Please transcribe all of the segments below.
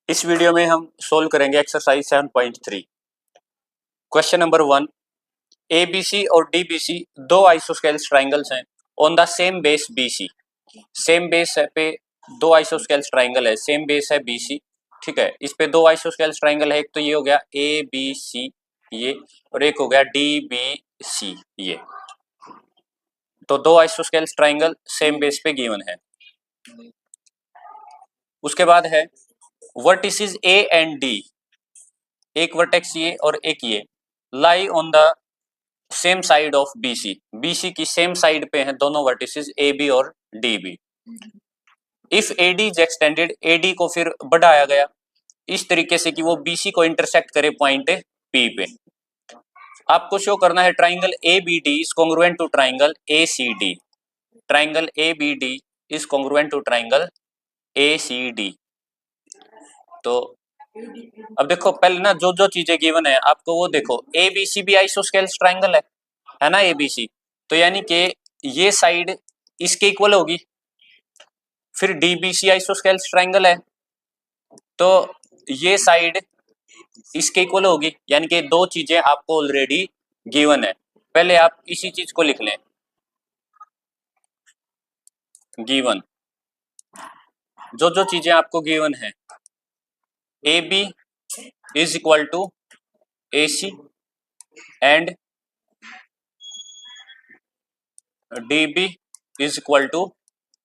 इस वीडियो में हम सोल्व करेंगे एक्सरसाइज 7.3। क्वेश्चन नंबर 1, ABC और DBC दो आइसोस्केल्स ट्राइंगल्स हैं on the same base BC। Same base पे दो आइसोस्केल्स ट्राइंगल है, सेम बेस है BC, ठीक है। इस पे दो आइसोस्केल्स ट्राइंगल है, एक तो ये हो गया ABC ये, और एक हो गया DBC ये। तो दो आइसोस्केल्स ट्राइंगल सेम बेस पे गिवन है। उसके बाद है वर्टिसेस A एंड D, एक वर्टेक्स ये और एक ये, lie on the same side of BC। BC की सेम साइड पे हैं दोनों वर्टिसेस AB और DB। If AD is extended, AD को फिर बढ़ाया गया इस तरीके से कि वो BC को इंटरसेक्ट करे पॉइंट P पे। आपको शो करना है triangle ABD is congruent to triangle ACD। Triangle ABD is congruent to triangle ACD। तो अब देखो पहले ना जो जो चीजें गिवन है आपको वो देखो, ABC भी आइसोस्केल्स ट्राइंगल है ना ABC, तो यानी कि ये साइड इसके इक्वल होगी। फिर DBC आइसोस्केल्स ट्राइंगल है तो ये साइड इसके इक्वल होगी, यानी कि दो चीजें आपको ऑलरेडी गिवन है। पहले आप इसी चीज को लिख लें, गिवन जो जो चीजें आपको गिवन है, AB is equal to AC and DB is equal to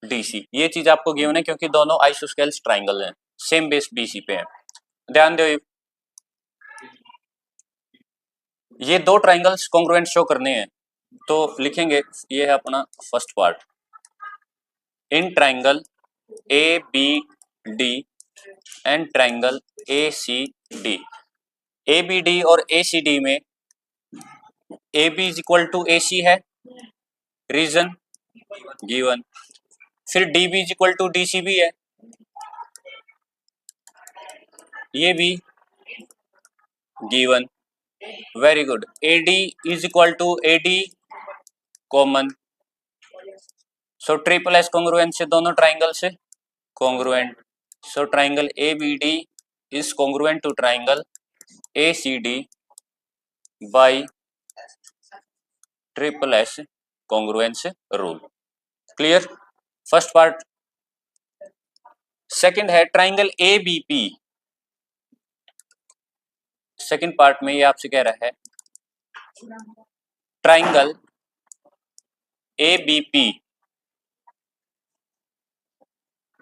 DC। ये चीज आपको गिवन है क्योंकि दोनों आइसोस्केल्स ट्राइंगल हैं, सेम बेस BC पे है। ध्यान दो, ये दो ट्राइंगल्स कॉन्ग्रुएंट शो करने हैं तो लिखेंगे, ये है अपना first part, in triangle ABD and triangle ACD। ABD और ACD में AB is equal to AC है, रीजन गिवन। फिर DB is equal to DC भी है, ये भी given. Very good. AD is equal to AD common, so triple S congruent से दोनों ट्राइंगल से congruent, so triangle ABD is congruent to triangle ACD by triple S congruence rule. Clear, first part. Second है triangle ABP। Second part में ये आपसे कह रहा है ट्राइंगल ABP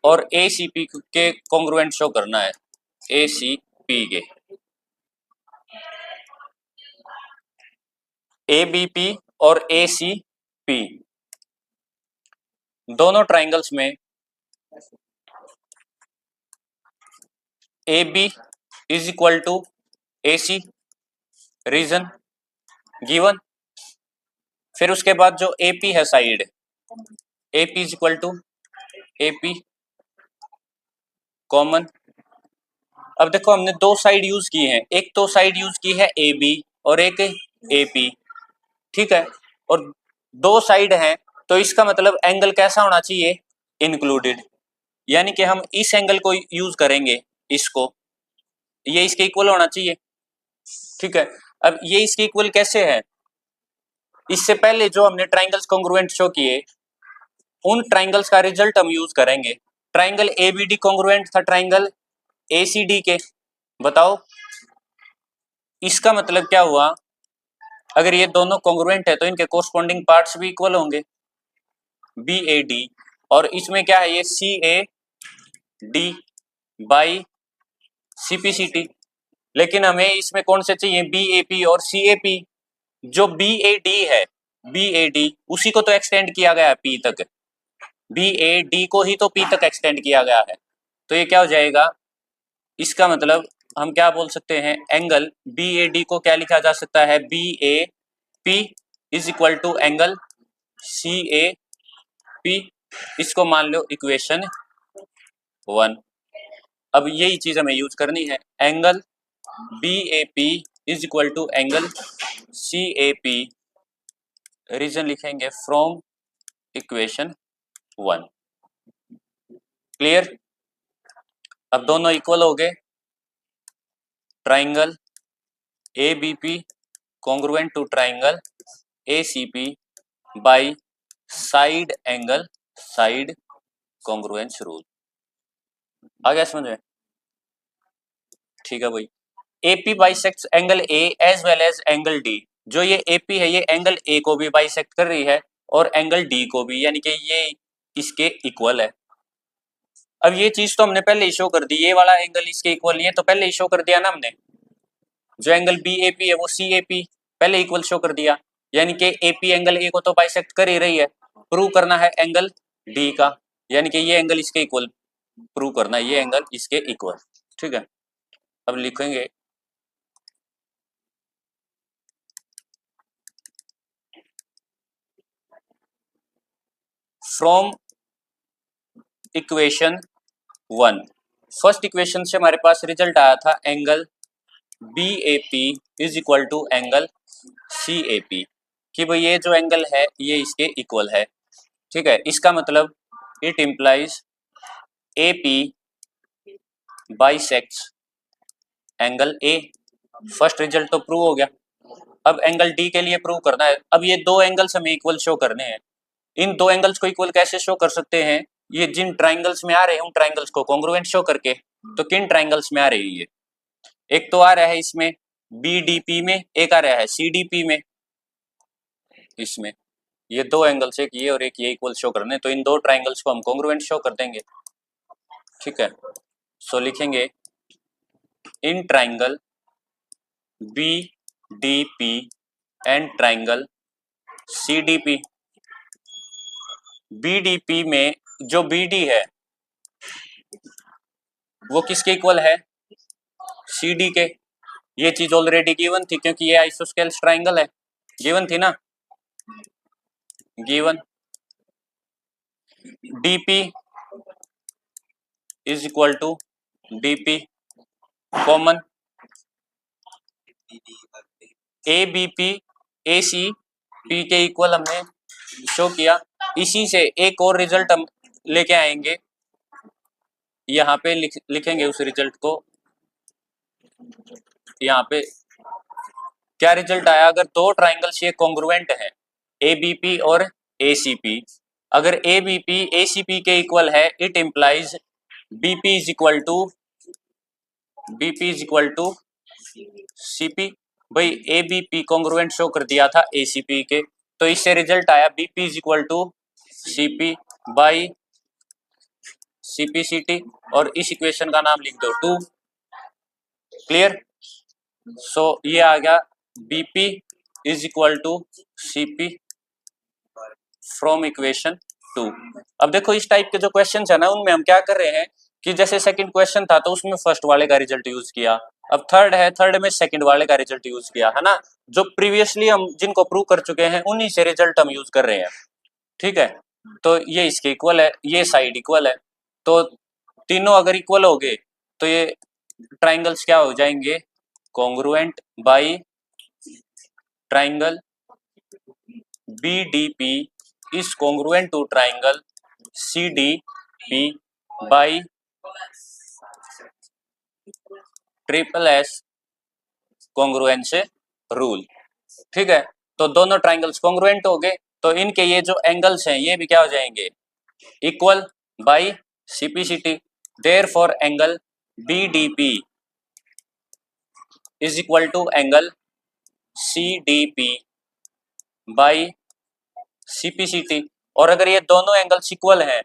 और ACP के कॉन्ग्रुएंट शो करना है, ACP के। ABP और ACP दोनों ट्राइंगल्स में AB is equal to AC, reason given. फिर उसके बाद जो AP है side, AP is equal to AP common. अब देखो हमने दो साइड यूज की है, एक तो साइड यूज की है AB और एक AP, ठीक है। और दो साइड हैं तो इसका मतलब एंगल कैसा होना चाहिए, इंक्लूडेड, यानी कि हम इस एंगल को यूज करेंगे, इसको, ये इसके इक्वल होना चाहिए, ठीक है। अब ये इसके इक्वल कैसे है, इससे पहले जो हमने ट्राइंगल्स कॉन्ग्रुएंट शो किए उन ट्राइंगल्स का रिजल्ट हम यूज करेंगे। ट्राइंगल ABD कॉन्ग्रुएंट था ट्राइंगल ACD के, बताओ इसका मतलब क्या हुआ, अगर ये दोनों कॉन्ग्रुएंट है तो इनके कोरस्पॉन्डिंग पार्ट्स भी इक्वल होंगे, BAD, और इसमें क्या है ये CAD बाई CPCT। लेकिन हमें इसमें कौन से चाहिए, BAP और CAP। जो BAD है, BAD उसी को तो एक्सटेंड किया गया है P तक, BAD को ही तो P तक एक्सटेंड किया गया है, तो ये क्या हो जाएगा, इसका मतलब हम क्या बोल सकते हैं, एंगल BAD को क्या लिखा जा सकता है, BAP is equal to angle CAP। इसको मान लो इक्वेशन 1। अब यही चीज हमें यूज करनी है, angle BAP is equal to angle CAP, reason लिखेंगे फ्रॉम इक्वेशन 1। क्लियर, अब दोनों इक्वल हो गए triangle ABP congruent to triangle ACP by side angle side congruence rule। आ गया समझ में? ठीक है भाई। AP bisects angle A as well as angle D। जो ये AP है ये एंगल A को भी बाइसेक्ट कर रही है और एंगल D को भी, यानी कि ये इसके इक्वल है। अब ये चीज तो हमने पहले ही शो कर दी, ये वाला एंगल इसके इक्वल, ये तो पहले ही शो कर दिया ना हमने। जो एंगल BAP है वो CAP पहले इक्वल शो कर दिया, यानी कि AP एंगल A को तो बाइसेक्ट कर ही रही है। प्रूव करना है एंगल D का, यानी कि ये एंगल इसके इक्वल प्रूव करना है, ये एंगल इसके इक्वल। ठीक है, अब लिखेंगे फ्रॉम इक्वेशन 1। फर्स्ट इक्वेशन से हमारे पास रिजल्ट आया था angle BAP is equal to angle CAP, कि भाई ये जो एंगल है ये इसके इक्वल है। ठीक है, इसका मतलब it implies AP bisects angle A। First result तो प्रूव हो गया। अब एंगल D के लिए प्रूव करना है। अब ये दो एंगल्स हमें इक्वल शो करने हैं। इन दो एंगल्स को इक्वल कैसे शो कर सकते हैं? ये जिन ट्राइंगल्स में आ रहे हैं उन ट्राइंगल्स को कॉन्ग्रुएंट शो करके। तो किन ट्राइंगल्स में आ रही है ये? एक तो आ रहा है इसमें BDP में, एक आ रहा है CDP में। इसमें ये दो एंगल्स, एक ये और एक ये, इक्वल शो करने, तो इन दो ट्राइंगल्स को हम कॉन्ग्रुएंट शो कर देंगे। ठीक है, सो लिखेंगे in triangle BDP and triangle CDP। BDP में जो BD है वो किसके इक्वल है? CD के। ये चीज ऑलरेडी गिवन थी क्योंकि ये आइसोस्केल्स ट्राइंगल है, गिवन थी ना, given. DP is equal to DP common, ABP ACP के इक्वल हमने शो किया। इसी से एक और रिजल्ट हम लेके आएंगे, यहाँ पे लिखेंगे उस रिजल्ट को। यहाँ पे क्या रिजल्ट आया? अगर दो ट्राइंगल्स ये कॉन्ग्रुएंट है ABP और ACP, अगर ABP ACP के इक्वल है it implies BP is equal to CP। भाई ABP कॉन्ग्रुएंट शो कर दिया था ACP के, तो इससे रिजल्ट आया BP is equal to CP by CPCT, और इस इक्वेशन का नाम लिख दो 2। क्लियर? सो ये आ गया BP is equal to CP from equation 2। अब देखो इस टाइप के जो क्वेश्चन है ना उनमें हम क्या कर रहे हैं कि जैसे सेकंड क्वेश्चन था तो उसमें फर्स्ट वाले का रिजल्ट यूज किया, अब थर्ड है, थर्ड में सेकंड वाले का रिजल्ट यूज किया, है ना। जो प्रीवियसली हम जिनको प्रूव कर चुके हैं उन्हीं से रिजल्ट हम यूज कर रहे हैं। ठीक है, तो ये इसके इक्वल है, ये साइड इक्वल है, तो तीनों अगर इक्वल हो गए तो ये ट्राइंगल्स क्या हो जाएंगे? Congruent by triangle BDP is congruent to triangle CDP by SSS congruence rule. ठीक है, तो दोनों ट्राइंगल्स कॉन्ग्रुएंट हो गए, तो इनके ये जो एंगल्स हैं ये भी क्या हो जाएंगे? Equal by CPCT। Therefore angle BDP is equal to angle CDP by CPCT। और अगर ये दोनों एंगल्स इक्वल हैं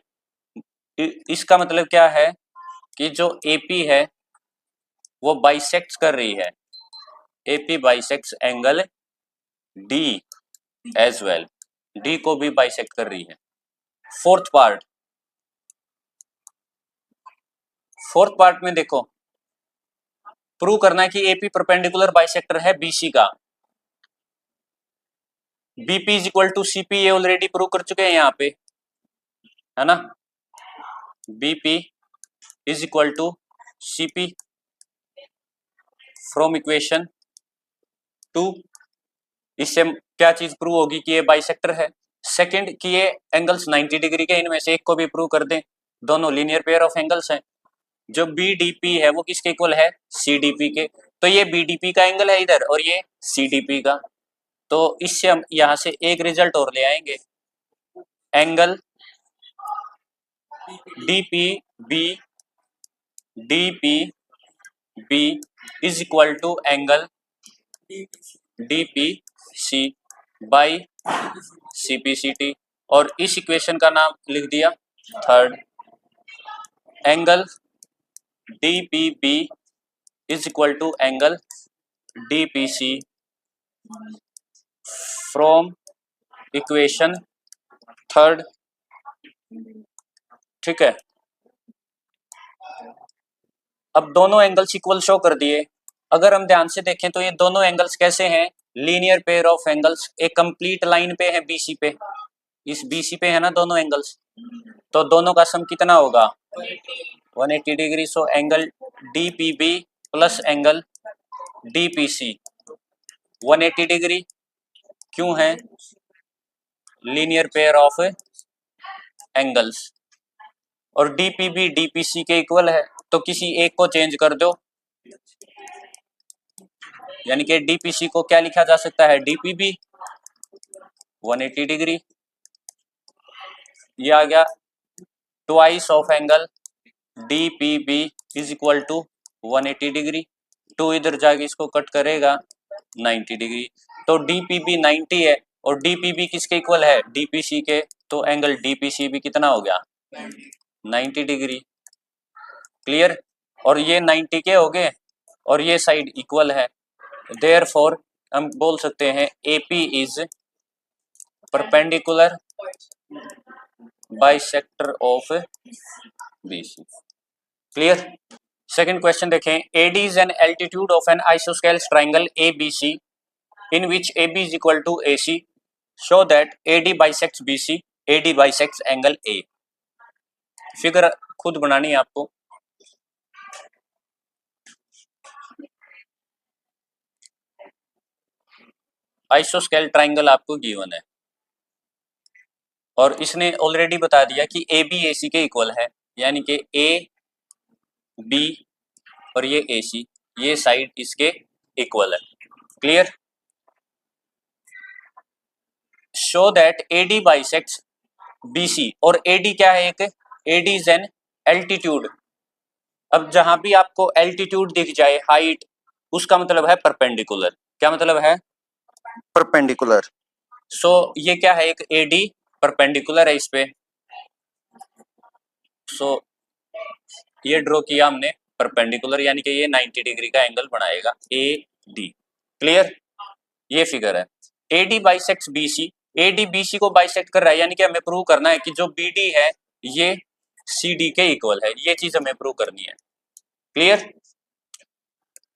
इसका मतलब क्या है कि जो AP है वो बाइसेक्ट कर रही है, AP bisects angle D as well, D को भी बाइसेक्ट कर रही है। फोर्थ पार्ट में देखो प्रूव करना है कि AP परपेंडिकुलर बाइसेक्टर है BC का। BP is equal to CP ये ऑलरेडी प्रूव कर चुके हैं यहाँ पे, है ना। BP is equal to CP from equation 2। इससे क्या चीज प्रूव होगी कि ये बाइसेक्टर है। सेकंड कि ये एंगल्स 90 डिग्री के, इनमें से एक को भी प्रूव कर दें, दोनों लीनियर पेयर ऑफ एंगल्स हैं। जो बीडीपी है वो किसके इक्वल है, सीडीपी के। तो ये बीडीपी का एंगल है इधर और ये सीडीपी का। तो इससे हम यहां से एक रिजल्ट और ले आएंगे, angle DPB DPB is equal to angle DPC by CPCT, और इस इक्वेशन का नाम लिख दिया third, angle DPB is equal to angle DPC from equation third. ठीक है, अब दोनों एंगल्स इक्वल शो कर दिए। अगर हम ध्यान से देखें तो ये दोनों एंगल्स कैसे हैं, लीनियर पेयर ऑफ एंगल्स, एक कंप्लीट लाइन पे है बीसी पे, इस बीसी पे है ना दोनों एंगल्स, तो दोनों का सम कितना होगा 180 degree. So angle DPB plus angle DPC 180 degree, क्यों है, लीनियर पेयर ऑफ एंगल्स, और डीपीबी डीपीसी के इक्वल है, तो किसी एक को चेंज कर दो, यानी कि डीपीसी को क्या लिखा जा सकता है, डीपीबी 180 डिग्री, ये आ गया twice of angle DPB is equal to 180 degree, 2 इधर जाके इसको कट करेगा 90 डिग्री, तो डीपीबी 90 है और डीपीबी किसके इक्वल है, डीपीसी के, तो एंगल डीपीसी भी कितना हो गया 90 डिग्री। क्लियर, और ये 90 के हो गए और ये साइड इक्वल है, देयरफॉर हम बोल सकते हैं AP is perpendicular bisector of BC। Clear, second question देखें, AD is an altitude of an isosceles triangle ABC in which AB is equal to AC, show that AD bisects BC, AD bisects angle A। Figure खुद बनानी है आपको। आइसोस्केल triangle आपको given है और इसने already बता दिया कि AB AC के इक्वल है, यानी कि AB और ये AC, ये साइड इसके इक्वल है। Clear, show that AD bisects BC, और AD क्या है, एक AD इज एन एल्टीट्यूड। अब जहां भी आपको एल्टीट्यूड दिख जाए, हाइट, उसका मतलब है परपेंडिकुलर। क्या मतलब है, परपेंडिकुलर। सो ये क्या है, एक AD परपेंडिकुलर है इस पे, सो ये ड्रॉ किया हमने परपेंडिकुलर, यानी कि ये 90 डिग्री का एंगल बनाएगा AD। क्लियर, ये फिगर है, AD bisects BC, AD BC को बाइसेक्ट कर रहा है, यानी कि हमें प्रूव करना है कि जो BD है ये CD के इक्वल है, ये चीज हमें प्रूव करनी है। क्लियर,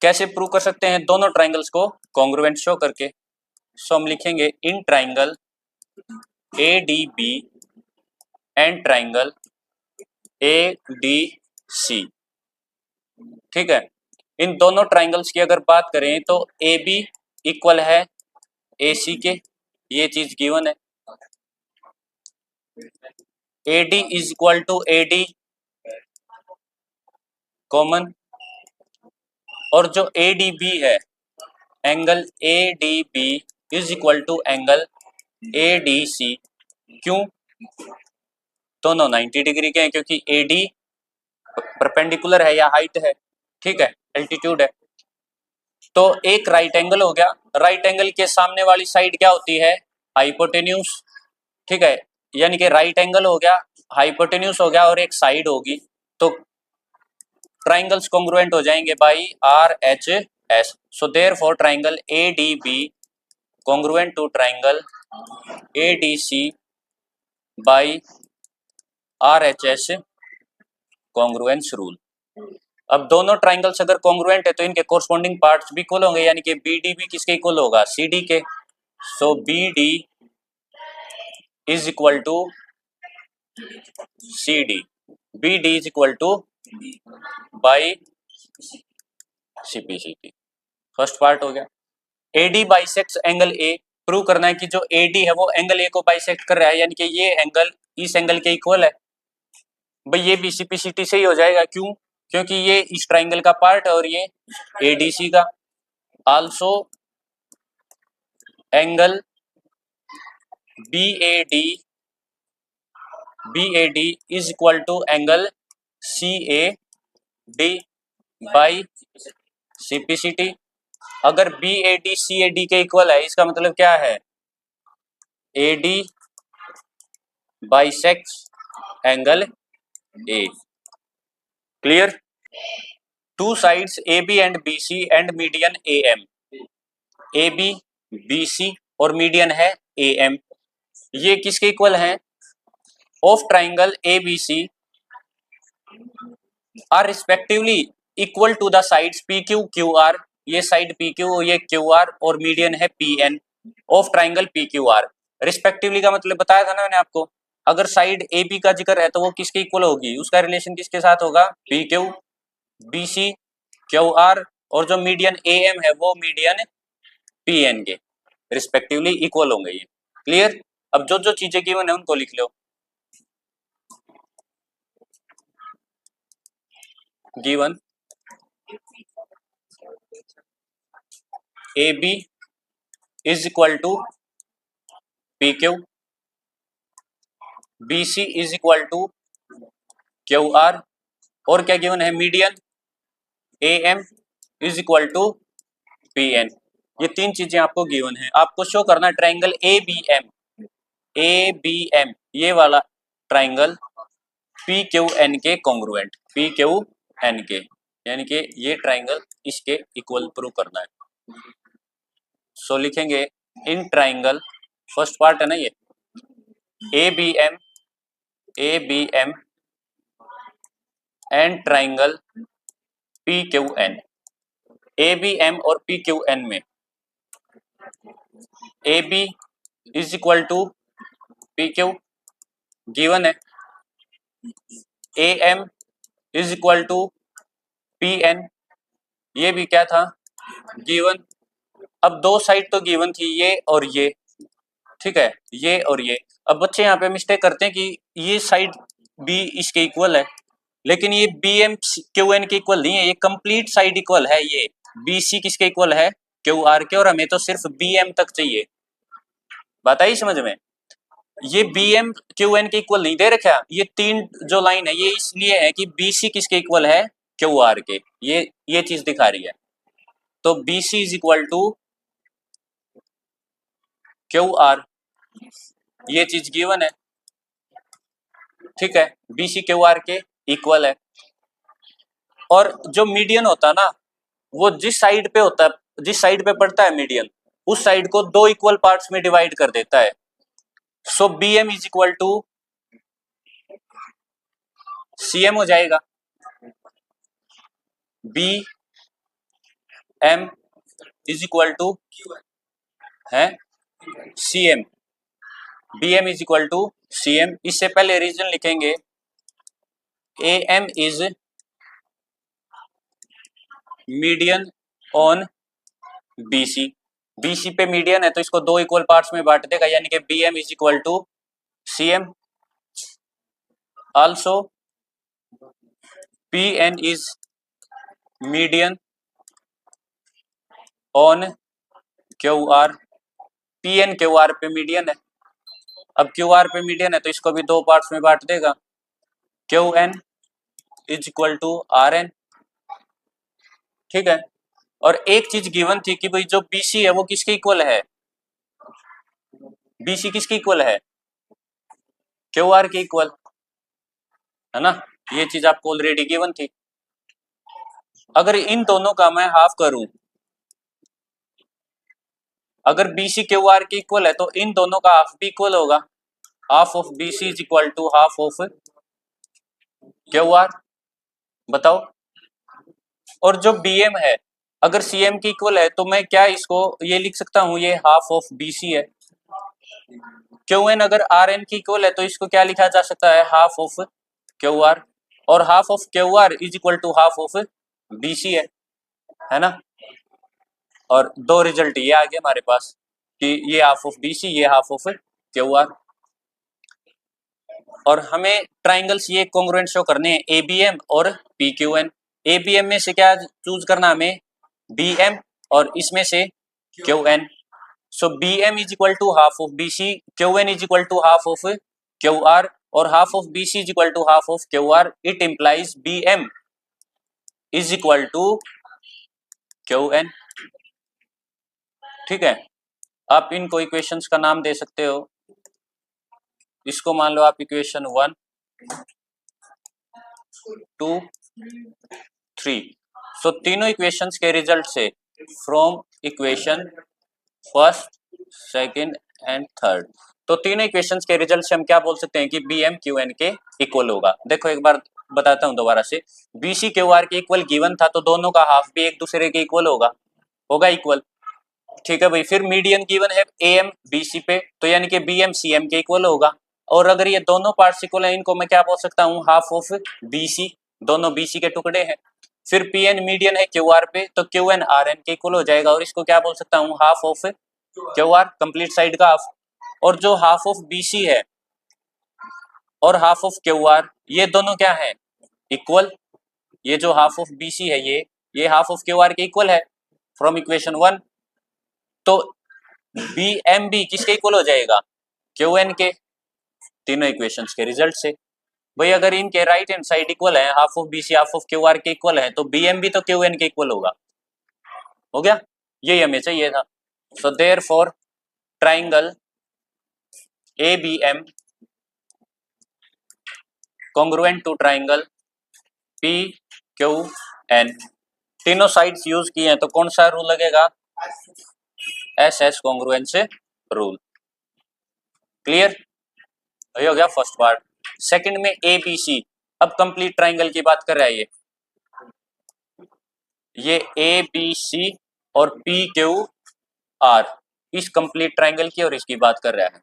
कैसे प्रूव कर सकते हैं, दोनों ट्राइंगल्स को कॉन्ग्रुएंट शो करके। सो हम लिखेंगे in triangle ADB and triangle ADC। ठीक है, इन दोनों ट्राइंगल्स की अगर बात करें तो AB इक्वल है AC के, ये चीज गिवन है, AD is equal to AD common, और जो ADB है, angle ADB is equal to angle ADC, क्यों, दोनों 90 डिग्री के हैं, क्योंकि AD परपेंडिकुलर है या हाइट है, ठीक है, एल्टीट्यूड है। तो एक राइट एंगल हो गया, राइट एंगल के सामने वाली साइड क्या होती है, हाइपोटेन्यूज। ठीक है, यानी कि राइट एंगल हो गया, हाइपोटेन्यूज हो गया और एक साइड होगी, तो ट्राइंगल्स कॉन्ग्रुएंट हो जाएंगे by RHS। So therefore triangle ADB congruent to triangle ADC by RHS congruence rule. अब दोनों ट्राइंगल्स अगर कॉन्ग्रुएंट है तो इनके कोरस्पॉन्डिंग पार्ट्स भी इक्वल होंगे, यानी कि BD भी किसके इक्वल होगा, CD के। So BD is equal to CD, BD is equal to by CPCT। First part हो गया। AD bisects angle A, prove करना है कि जो AD है वो एंगल A को बाइसेक्ट कर रहा है, यानी कि ये एंगल इस एंगल के इक्वल है। भाई ये भी CPCT से ही हो जाएगा, क्यों, क्योंकि ये इस ट्राइंगल का पार्ट है और ये एडीसी का। Also angle BAD is equal to angle CAD by CPCT। अगर BAD CAD के इक्वल है, इसका मतलब क्या है, AD bisects angle A। Clear? Two sides AB and BC and median AM। AB BC और मीडियन है AM, ये किसके इक्वल हैं? Of triangle ABC are respectively equal to the sides PQ QR। ये साइड PQ, ये QR और median है PN of triangle PQR। Respectively का मतलब बताया था ना मैंने आपको, अगर साइड AB का जिक्र है तो वो किसके इक्वल होगी, उसका रिलेशन किसके साथ होगा, PQ BC QR, और जो मीडियन AM है वो मीडियन PN के रिस्पेक्टिवली इक्वल होंगे ये। क्लियर? अब जो जो चीजें गिवन है उनको लिख लो। Given AB is equal to PQ, BC is equal to QR, और क्या गिवन है, median AM is equal to PN। ये तीन चीजें आपको गिवन है। आपको शो करना ट्राइंगल ABM ये वाला ट्राइंगल PQN के कॉन्ग्रुएंट, PQN के, यानी कि ये ट्राइंगल इसके इक्वल प्रूव करना है। सो लिखेंगे इन ट्राइंगल, फर्स्ट पार्ट है ना ये, ABM and triangle PQN। ABM और PQN में AB is equal to PQ given है, AM is equal to PN ये भी क्या था, गिवन। अब दो साइड तो गिवन थी, ये और ये, ठीक है, ये और ये। अब बच्चे यहाँ पे मिस्टेक करते हैं कि ये साइड B इसके इक्वल है, लेकिन ये BM QN के इक्वल नहीं है, ये कंप्लीट साइड इक्वल है। ये BC किसके इक्वल है, QR के, और हमें तो सिर्फ BM तक चाहिए। बात आई समझ में? ये BM QN के इक्वल नहीं दे रखा, ये तीन जो लाइन है ये इसलिए है कि BC किसके इक्वल है, QR के, ये चीज दिखा रही है। तो BC is equal to QR, ये चीज गिवन है, ठीक है, BC QR के इक्वल है। और जो मीडियन होता है ना, वो जिस साइड पे होता है, जिस साइड पे पड़ता है मीडियन, उस साइड को दो इक्वल पार्ट्स में डिवाइड कर देता है। So BM is equal to CM हो जाएगा, BM इज इक्वल टू है CM, BM is equal to CM। इससे पहले रीजन लिखेंगे AM is median on BC। BC पे मीडियन है तो इसको दो इक्वल पार्ट्स में बांट देगा, यानी कि BM is equal to CM। Also PN is median on QR। PN QR पे मीडियन है, अब QR पे मीडियन है तो इसको भी दो पार्ट्स में बांट देगा, QN is equal to RN, ठीक है। और एक चीज गिवन थी कि भाई जो BC है वो किसके इक्वल है, BC किसके इक्वल है, QR के इक्वल है ना, ये चीज आपको ऑलरेडी गिवन थी। अगर इन दोनों का मैं हाफ करूं, अगर BC QR के इक्वल है तो इन दोनों का हाफ भी इक्वल होगा, half of BC is equal to half of QR, बताओ। और जो BM है अगर CM की इक्वल है तो मैं क्या इसको ये लिख सकता हूं, ये हाफ ऑफ BC है। QN अगर RN की इक्वल है तो इसको क्या लिखा जा सकता है, हाफ ऑफ QR, और half of QR is equal to half of BC है ना। और दो रिजल्ट ये आ गए हमारे पास कि ये हाफ ऑफ BC, ये हाफ ऑफ QR। और हमें ट्राइंगल्स ये कॉन्ग्रुएंट शो करने हैं ABM और PQN। ए बी एम में से क्या चूज करना हमें, बी एम, और इसमें से Q N. So B M is equal to half of B C, Q N is equal to half of Q R, और half of B C is equal to half of Q R. It implies B M is equal to Q N. ठीक है, आप इनको equations का नाम दे सकते हो। इसको मान लो आप इक्वेशन 1, 2, 3। सो तीनों इक्वेशंस के रिजल्ट से from equation first, second and third, तो तीनों इक्वेशंस के रिजल्ट से हम क्या बोल सकते हैं कि बी एम क्यू एन के इक्वल होगा। देखो एक बार बताता हूं दोबारा से, बी सी क्यू आर के इक्वल गिवन था, तो दोनों का हाफ भी एक दूसरे के इक्वल होगा इक्वल। ठीक है भाई, फिर मीडियन गिवन है ए एम बी सी पे, तो यानी कि बी एम सी एम के इक्वल होगा। और अगर ये दोनों पार्ट्स इक्वल है, इनको मैं क्या बोल सकता हूँ, हाफ ऑफ बी सी, दोनों बी सी के टुकड़े हैं। फिर पी एन मीडियन है क्यू आर पे, तो क्यू एन आर एन के इक्वल हो जाएगा, और इसको क्या बोल सकता हूँ, half of Q are, complete side का हाफ। और जो हाफ ऑफ बी सी है और हाफ ऑफ क्यू आर, ये दोनों क्या है, इक्वल। ये जो हाफ ऑफ बी सी है, ये हाफ ऑफ क्यू आर के इक्वल है फ्रॉम इक्वेशन 1। तो बी एम बी किसके इक्वल हो जाएगा, क्यू एन के, तीनों इक्वेशंस के रिजल्ट से। भाई अगर इनके राइट हैंड साइड इक्वल है, half of B C half of Q R के इक्वल है, तो बी एम बी तो क्यू एन के इक्वल होगा। हो गया, यही हमें चाहिए था। So therefore triangle A B M congruent to triangle P Q N, तीनों साइड्स यूज किए हैं, तो कौन सा रूल लगेगा, S S congruence rule. Clear, हो गया फर्स्ट पार्ट। सेकंड में ए बी सी, अब कंप्लीट ट्राइंगल की बात कर रहा है ये ए बी सी और पी क्यू आर, इस कंप्लीट ट्राइंगल की और इसकी बात कर रहा है।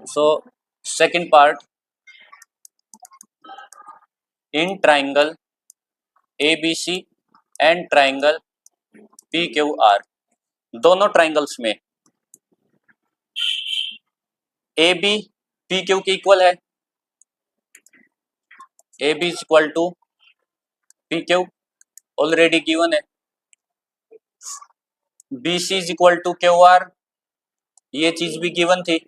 So second part, in triangle A B C and triangle P Q R, दोनों ट्राइंगल्स में ए बी पी क्यू के इक्वल है, A B is equal to P Q already given है, B C is equal to Q R, ये चीज भी given थी।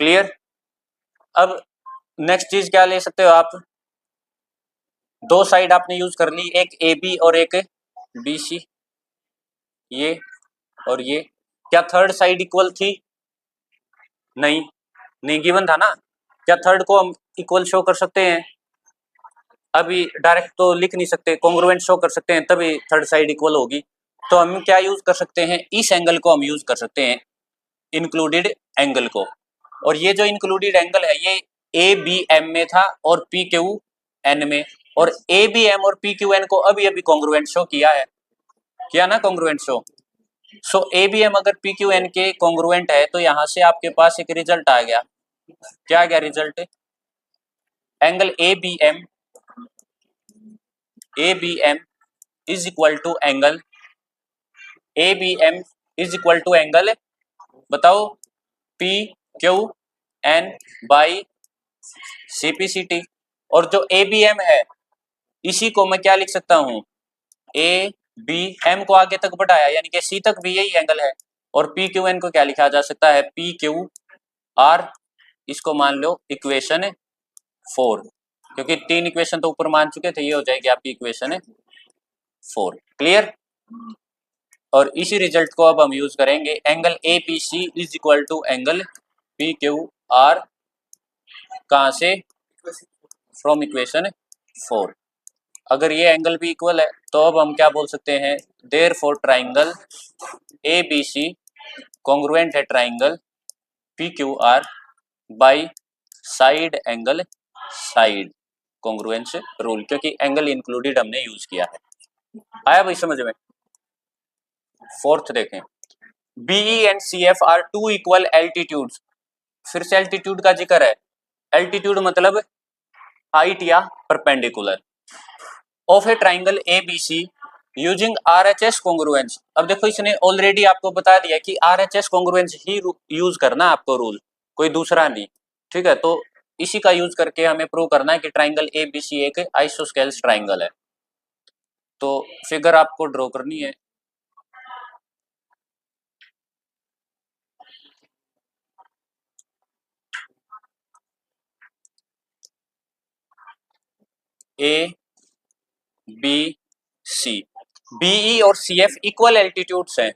Clear, अब नेक्स्ट चीज क्या ले सकते हो आप, दो साइड आपने यूज कर ली, एक ए बी और एक बी सी, ये और ये, क्या थर्ड साइड इक्वल थी, नहीं गिवन था ना। क्या थर्ड को हम इक्वल शो कर सकते हैं, अभी डायरेक्ट तो लिख नहीं सकते, कॉन्ग्रुएंट शो कर सकते हैं तभी थर्ड साइड इक्वल होगी। तो हम क्या यूज कर सकते हैं, इस एंगल को हम यूज कर सकते हैं, इंक्लूडेड एंगल को। और ये जो इंक्लूडेड एंगल है, ये ए बी एम में था और पी क्यू एन में, और ए बी एम और पी क्यू एन को अभी अभी कॉन्ग्रुएंट शो किया ना congruent show. So A B M अगर पी क्यू एन के कॉन्ग्रुएंट है, तो यहाँ से आपके पास एक रिजल्ट आ गया। क्या आ गया result, angle A B M is equal to angle A B M is equal to angle, बताओ, P Q N by C P C T. और जो ए बी एम है, इसी को मैं क्या लिख सकता हूँ, ए बी एम को आगे तक बढ़ाया, यानी कि सी तक भी यही एंगल है। और पी क्यू एन को क्या लिखा जा सकता है, पी क्यू आर, इसको मान लो इक्वेशन 4, क्योंकि 3 इक्वेशन तो ऊपर मान चुके थे, ये हो जाएगी आपकी इक्वेशन 4। क्लियर, और इसी रिजल्ट को अब हम यूज करेंगे, angle A B C is equal to angle P Q R, कहां से, फ्रॉम इक्वेशन 4। अगर ये एंगल भी इक्वल है, तो अब हम क्या बोल सकते हैं, therefore triangle A B C congruent है triangle P Q R by side angle side congruence rule, क्योंकि एंगल इंक्लूडेड हमने यूज किया है। आया भाई समझ में। फोर्थ देखें, BE and C F are two equal altitudes, फिर से एल्टीट्यूड का जिक्र है। एल्टीट्यूड मतलब हाइट या perpendicular, of a triangle A B C using R H S congruence. अब देखो इसने ऑलरेडी आपको बता दिया कि आर एच एस कॉन्ग्रुएंस ही यूज करना आपको रूल, कोई दूसरा नहीं। ठीक है, तो इसी का यूज करके हमें प्रूव करना है कि ट्राइंगल ABC एक आइसोस्केल्स ट्राइंगल है। तो फिगर आपको ड्रॉ करनी है। ABC, BE और CF इक्वल एल्टीट्यूड्स हैं।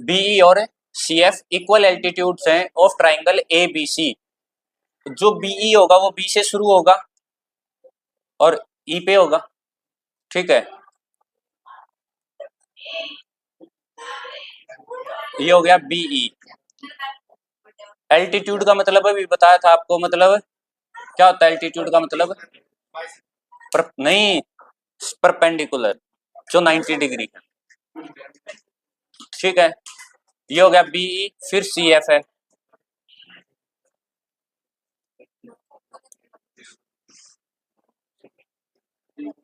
BE और CF इक्वल एल्टीट्यूड्स हैं ऑफ ट्राइंगल ABC। जो BE होगा वो B से शुरू होगा और E पे होगा, ठीक है। ये हो गया BE। एल्टीट्यूड का मतलब अभी बताया था आपको, मतलब क्या होता है एल्टीट्यूड का मतलब? नहीं, परपेंडिकुलर, जो 90 डिग्री, ठीक है। ये हो गया BE। फिर CF है,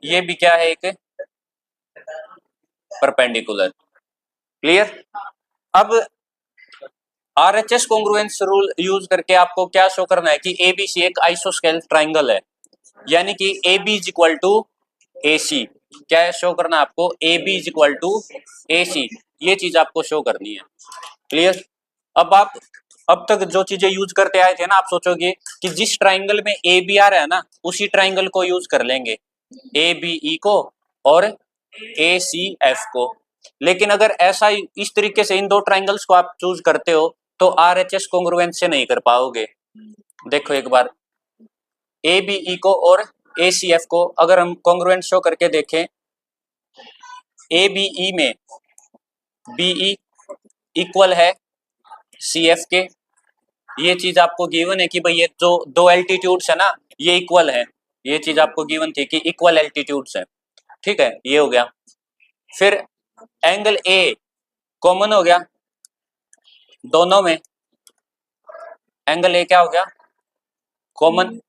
ये भी क्या है, एक परपेंडिकुलर। क्लियर? अब RHS कॉन्ग्रुएंस रूल यूज करके आपको क्या शो करना है कि ABC एक आइसोस्केल ट्राइंगल है, यानी कि AB is equal to AC। क्या है शो करना है आपको? AB is equal to AC, ये चीज आपको शो करनी है। क्लियर? अब आप अब तक जो चीजें यूज करते आए थे ना, आप सोचोगे कि जिस ट्राइंगल में AB आ रहा है ना, उसी ट्राइंगल को यूज कर लेंगे, ABE को और ACF को। लेकिन अगर ऐसा इस तरीके से इन दो ट्राइंगल्स को आप चूज करते हो तो RHS कॉन्ग्रुएंस से नहीं कर पाओगे। देखो एक बार ABE को और ACF को अगर हम कॉन्ग्रुएंट शो करके देखें, ABE में BE इक्वल है CF के, ये चीज आपको गिवन है कि भाई ये जो दो एल्टीट्यूड्स है ना ये इक्वल है, ये चीज आपको गिवन थी कि इक्वल एल्टीट्यूड्स है, ठीक है। ये हो गया। फिर एंगल A कॉमन हो गया दोनों में, एंगल A क्या हो गया? कॉमन।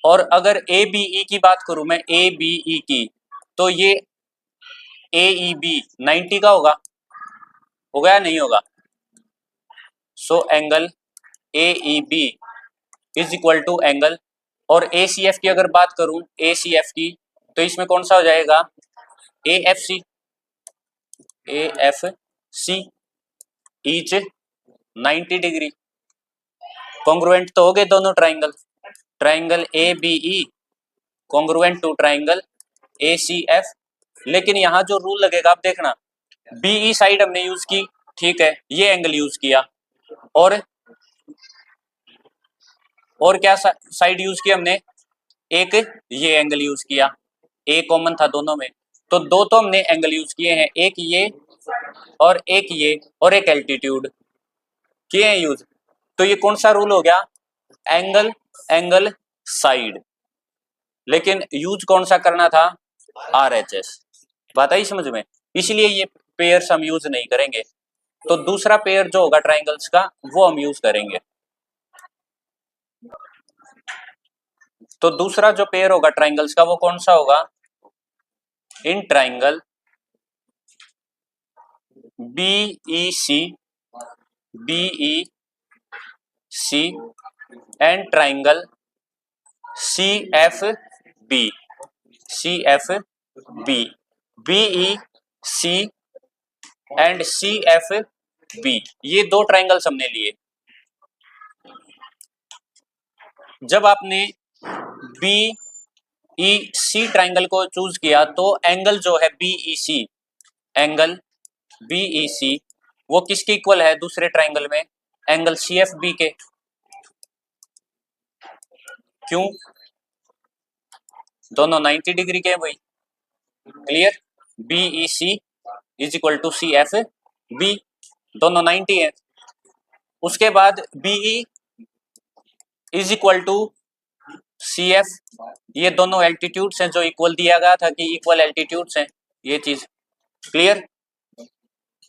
और अगर ABE की बात करूं मैं, ABE की, तो ये AEB 90 का होगा या नहीं होगा? So angle AEB is equal to angle, और ACF की अगर बात करूं, ACF की, तो इसमें कौन सा हो जाएगा? AFC। AFC is 90 degree. Congruent तो हो गए दोनों triangle, triangle ABE congruent to triangle ACF। लेकिन यहाँ जो रूल लगेगा आप देखना, BE साइड हमने यूज की, ठीक है, ये एंगल यूज किया, और क्या साइड यूज की हमने? एक ये एंगल यूज किया, A कॉमन था दोनों में, तो दो तो हमने एंगल यूज किए हैं, एक ये और एक ये, और एक एल्टीट्यूड किए हैं यूज। तो ये कौन सा रूल हो गया? Angle angle side. लेकिन यूज कौन सा करना था? RHS। बात आई समझ में? इसलिए ये पेयर्स हम यूज नहीं करेंगे। तो दूसरा पेयर जो होगा ट्राइंगल्स का वो हम यूज करेंगे। तो दूसरा जो पेयर होगा ट्राइंगल्स का वो कौन सा होगा? In triangle BEC and triangle CFB BEC and CFB, ये दो ट्राइंगल्स हमने लिए। जब आपने BEC ट्राइंगल को चूज किया तो एंगल जो है BEC, एंगल BEC वो किसके इक्वल है दूसरे ट्राइंगल में? एंगल CFB के। क्यों? दोनों 90 डिग्री के हैं भाई। Clear? BEC is equal to CFB, दोनों 90 है। उसके बाद BE is equal to CF, ये दोनों एल्टीट्यूड्स हैं जो इक्वल दिया गया था कि इक्वल एल्टीट्यूड्स हैं, ये चीज क्लियर।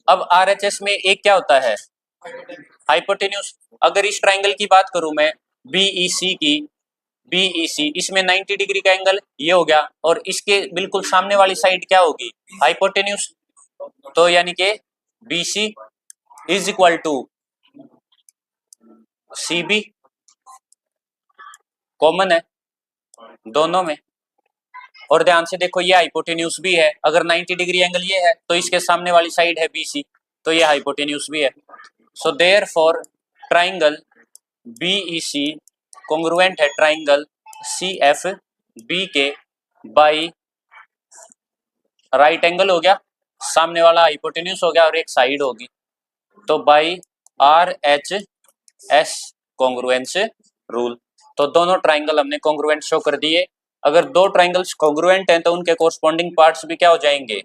अब RHS में एक क्या होता है? हाइपोटेन्यूज। अगर इस ट्राइंगल की बात करूं मैं BEC की, BEC इसमें 90 डिग्री का एंगल ये हो गया, और इसके बिल्कुल सामने वाली साइड क्या होगी? हाइपोटेन्यूज। तो यानी कि BC is equal to CB, common है दोनों में। और ध्यान से देखो ये हाइपोटेन्यूज भी है, अगर 90 डिग्री एंगल ये है तो इसके सामने वाली साइड है बीसी, तो ये हाइपोटेन्यूज भी है। सो देयरफॉर ट्राइंगल बीईसी कॉन्ग्रुएंट है ट्राइंगल सीएफबी के बाई राइट एंगल हो गया, सामने वाला हाइपोटेन्यूज हो गया और एक साइड होगी, तो बाई आरएचएस कॉन्ग्रुएंस रूल। तो दोनों ट्राइंगल हमने कॉन्ग्रुएंट शो कर दिए। अगर दो ट्राइंगल्स कॉन्ग्रुएंट हैं तो उनके कोरस्पॉन्डिंग पार्ट्स भी क्या हो जाएंगे,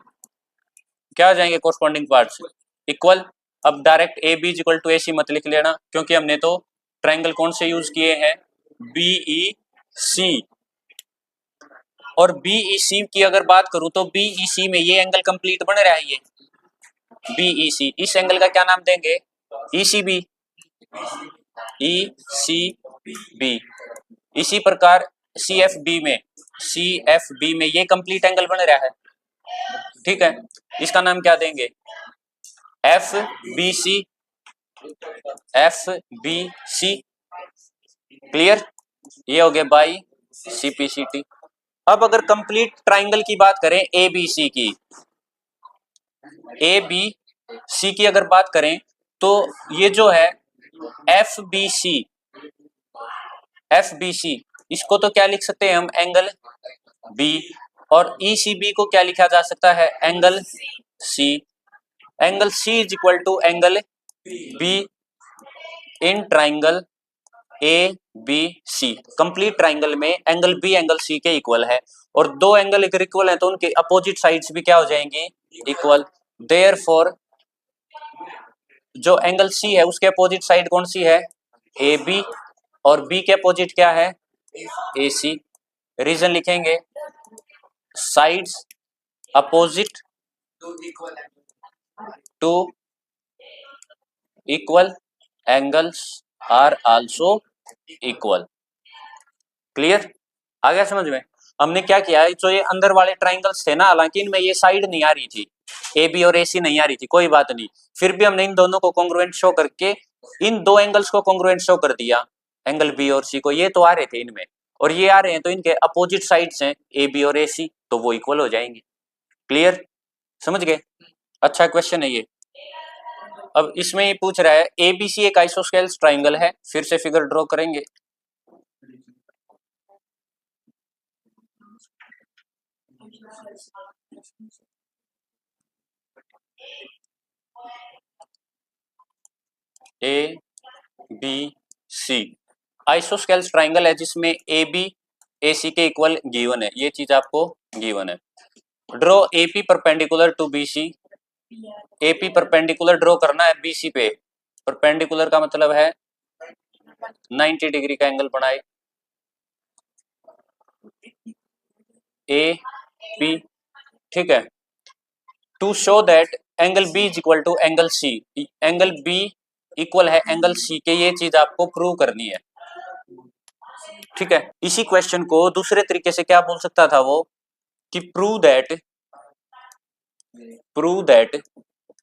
क्या हो जाएंगे कोरस्पॉन्डिंग पार्ट्स, इक्वल। अब direct A B equal to A C मत लिख लेना, क्योंकि हमने तो ट्राइंगल कौन से यूज किए हैं, बीई सी। और बीईसी की अगर बात करूं तो बीईसी में ये एंगल कंप्लीट बन रहा है, ये बीईसी, इस एंगल का क्या नाम देंगे, ईसीबी, ईसीबी। इसी प्रकार सीएफबी में ये कंप्लीट एंगल बन रहा है, ठीक है, इसका नाम क्या देंगे, F B C, F B C, clear, ये हो गया बाई सीपीसीटी। अब अगर कंप्लीट ट्राइंगल की बात करें एबीसी की, एबीसी की अगर बात करें तो ये जो है एफबीसी, एफबीसी इसको तो क्या लिख सकते हैं हम, एंगल बी, और ईसीबी को क्या लिखा जा सकता है, angle C. Angle C is equal to angle B in triangle A B C. Complete triangle में एंगल बी एंगल सी के इक्वल है, और दो एंगल अगर इक्वल है तो उनके अपोजिट साइड्स भी क्या हो जाएंगी, इक्वल। देयरफॉर जो एंगल सी है उसके अपोजिट साइड कौन सी है, ए बी, और बी के अपोजिट क्या है, ए सी। रीजन लिखेंगे, sides opposite to equal angles are also equal. Clear, आ गया समझ में। हमने क्या किया है, जो ये अंदर वाले ट्राइंगल्स थे ना, हालांकि इनमें ये साइड नहीं आ रही थी, ए बी और ए सी नहीं आ रही थी, कोई बात नहीं, फिर भी हमने इन दोनों को कॉन्ग्रुएंट शो करके इन दो एंगल्स को कॉन्ग्रुएंट शो कर दिया, एंगल बी और सी को। ये तो आ रहे थे इनमें, और ये आ रहे हैं, तो इनके अपोजिट साइड्स हैं ए बी और ए सी, तो वो इक्वल हो जाएंगे। क्लियर, समझ गए, अच्छा क्वेश्चन है ये। अब इसमें ये पूछ रहा है एबीसी एक आइसोस्केल्स ट्राइंगल है, फिर से फिगर ड्रॉ करेंगे। ए बी सी आइसोस्केल्स ट्राइंगल है जिसमें ए बी ए सी के इक्वल गिवन है, ये चीज आपको गिवन है। Draw AP perpendicular to B C, AP perpendicular draw करना है बीसी पे, परपेंडिकुलर का मतलब है 90 डिग्री का एंगल बनाए, ए पी, ठीक है। To show that angle B is equal to angle C, angle B equal है एंगल सी के, ये चीज आपको प्रूव करनी है, ठीक है। इसी क्वेश्चन को दूसरे तरीके से क्या बोल सकता था वो, कि प्रूव दैट,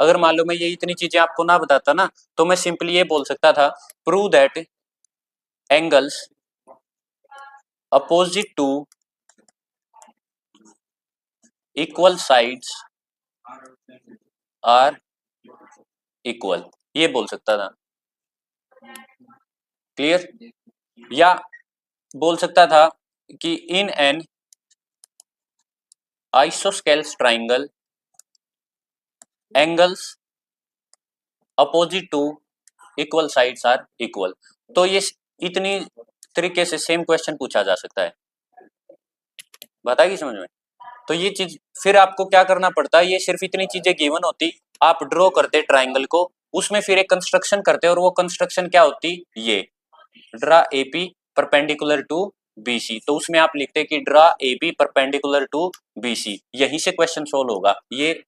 अगर मान लो मैं ये इतनी चीजें आपको ना बताता ना, तो मैं सिंपली ये बोल सकता था, prove that angles opposite to equal sides are equal, ये बोल सकता था। क्लियर, या बोल सकता था कि in an isosceles triangle angles opposite to equal sides are equal. तो ये इतनी तरीके से सेम क्वेश्चन पूछा जा सकता है, बताइए समझ में। तो ये चीज फिर आपको क्या करना पड़ता है, ये सिर्फ इतनी चीजें गिवन होती, आप ड्रॉ करते ट्राइंगल को, उसमें फिर एक कंस्ट्रक्शन करते, और वो कंस्ट्रक्शन क्या होती, ये draw AP perpendicular to BC, तो उसमें आप लिखते कि draw AP perpendicular to BC, यहीं से क्वेश्चन सोल्व होगा। ये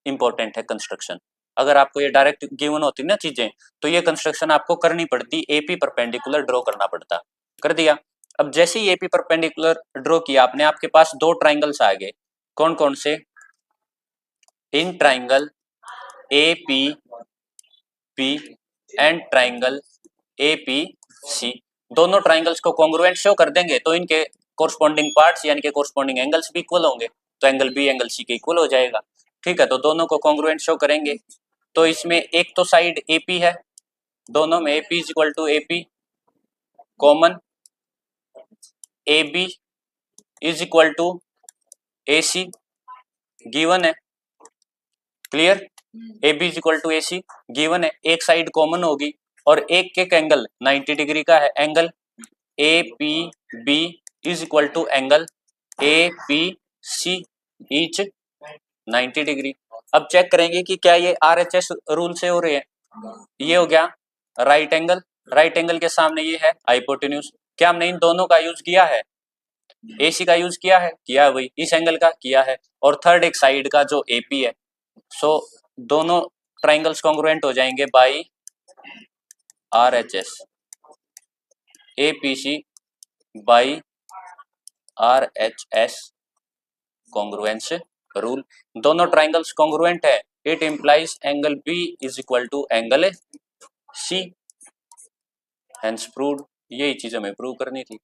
इंपॉर्टेंट है कंस्ट्रक्शन, अगर आपको ये डायरेक्ट गिवन होती ना चीजें, तो ये कंस्ट्रक्शन आपको करनी पड़ती, एपी परपेंडिकुलर ड्रॉ करना पड़ता, कर दिया। अब जैसे ही एपी परपेंडिकुलर ड्रॉ किया आपने, आपके पास दो ट्राइंगल्स आ गए, कौन कौन से, in triangle A P P and triangle A P C. दोनों ट्राइंगल्स को कॉन्ग्रुएंट शो कर देंगे तो इनके कोरस्पॉन्डिंग पार्ट्स यानी कि कोरस्पॉन्डिंग एंगल्स भी इक्वल होंगे, तो एंगल बी एंगल सी के इक्वल हो जाएगा। ठीक है, तो दोनों को कॉन्ग्रुएंट शो करेंगे। तो इसमें एक तो साइड एपी है, दोनों में AP is equal to AP common, A B is equal to A C given है, clear. A B is equal to A C given है, एक साइड कॉमन होगी और एक एंगल 90 डिग्री का है, angle A P B is equal to angle A P C each 90 degree. अब check करेंगे कि क्या ये RHS रूल से हो रहे हैं। ये हो गया राइट एंगल, राइट एंगल के सामने ये है हाइपोटेन्यूज। क्या हमने इन दोनों का यूज किया है? AC का यूज किया है, किया है वही, इस एंगल का किया है, और थर्ड एक साइड का जो AP है। सो दोनों ट्राइंगल्स कॉन्ग्रुएंट हो जाएंगे by RHS, APC by RHS congruence rule. दोनों ट्राइंगल्स कॉन्ग्रुएंट है, it implies angle B is equal to angle C, hence proved. यही चीज हमें प्रूव करनी थी।